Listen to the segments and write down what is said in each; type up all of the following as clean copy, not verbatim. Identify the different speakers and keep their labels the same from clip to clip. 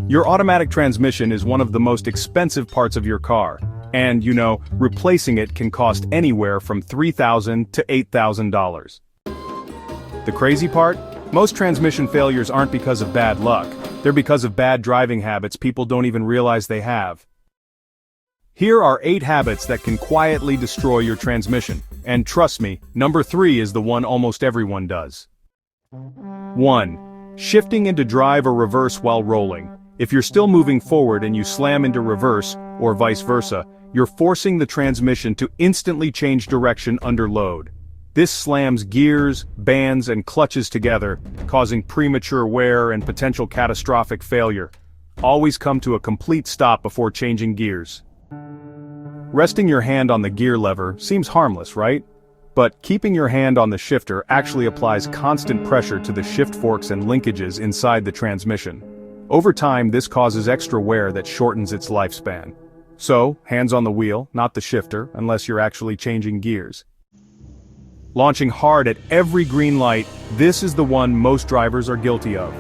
Speaker 1: Your automatic transmission is one of the most expensive parts of your car, and, replacing it can cost anywhere from $3,000 to $8,000. The crazy part? Most transmission failures aren't because of bad luck, they're because of bad driving habits people don't even realize they have. Here are 8 habits that can quietly destroy your transmission, and trust me, number 3 is the one almost everyone does. 1. Shifting into drive or reverse while rolling. If you're still moving forward and you slam into reverse, or vice versa, you're forcing the transmission to instantly change direction under load. This slams gears, bands, and clutches together, causing premature wear and potential catastrophic failure. Always come to a complete stop before changing gears. Resting your hand on the gear lever seems harmless, right? But keeping your hand on the shifter actually applies constant pressure to the shift forks and linkages inside the transmission. Over time, this causes extra wear that shortens its lifespan. So, hands on the wheel, not the shifter, unless you're actually changing gears. Launching hard at every green light, this is the one most drivers are guilty of.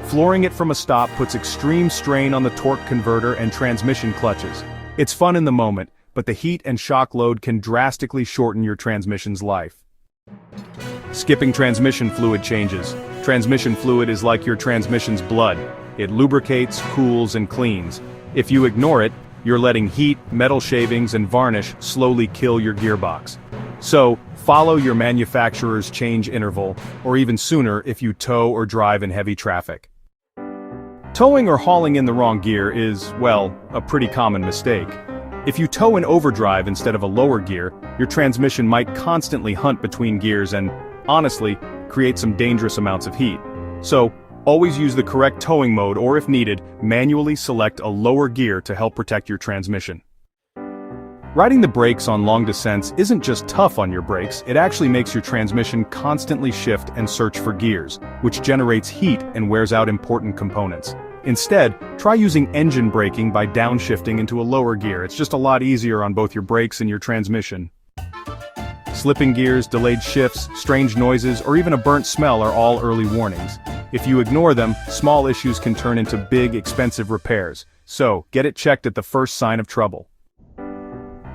Speaker 1: Flooring it from a stop puts extreme strain on the torque converter and transmission clutches. It's fun in the moment, but the heat and shock load can drastically shorten your transmission's life. Skipping transmission fluid changes. Transmission fluid is like your transmission's blood. It lubricates, cools, and cleans. If you ignore it, you're letting heat, metal shavings, and varnish slowly kill your gearbox. So, follow your manufacturer's change interval, or even sooner if you tow or drive in heavy traffic. Towing or hauling in the wrong gear is, well, a pretty common mistake. If you tow in overdrive instead of a lower gear, your transmission might constantly hunt between gears and, honestly, create some dangerous amounts of heat. So, always use the correct towing mode or, if needed, manually select a lower gear to help protect your transmission. Riding the brakes on long descents isn't just tough on your brakes, it actually makes your transmission constantly shift and search for gears, which generates heat and wears out important components. Instead, try using engine braking by downshifting into a lower gear. It's just a lot easier on both your brakes and your transmission. Slipping gears, delayed shifts, strange noises, or even a burnt smell are all early warnings. If you ignore them, small issues can turn into big, expensive repairs. So, get it checked at the first sign of trouble.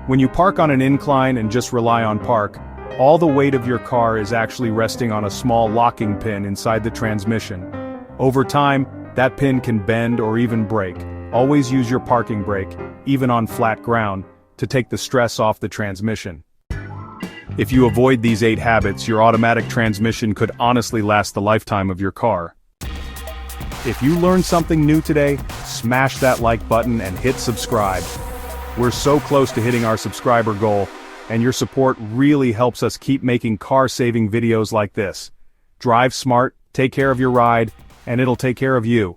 Speaker 1: When you park on an incline and just rely on park, all the weight of your car is actually resting on a small locking pin inside the transmission. Over time, that pin can bend or even break. Always use your parking brake, even on flat ground, to take the stress off the transmission. If you avoid these 8 habits, your automatic transmission could honestly last the lifetime of your car. If you learned something new today, smash that like button and hit subscribe. We're so close to hitting our subscriber goal, and your support really helps us keep making car-saving videos like this. Drive smart, take care of your ride, and it'll take care of you.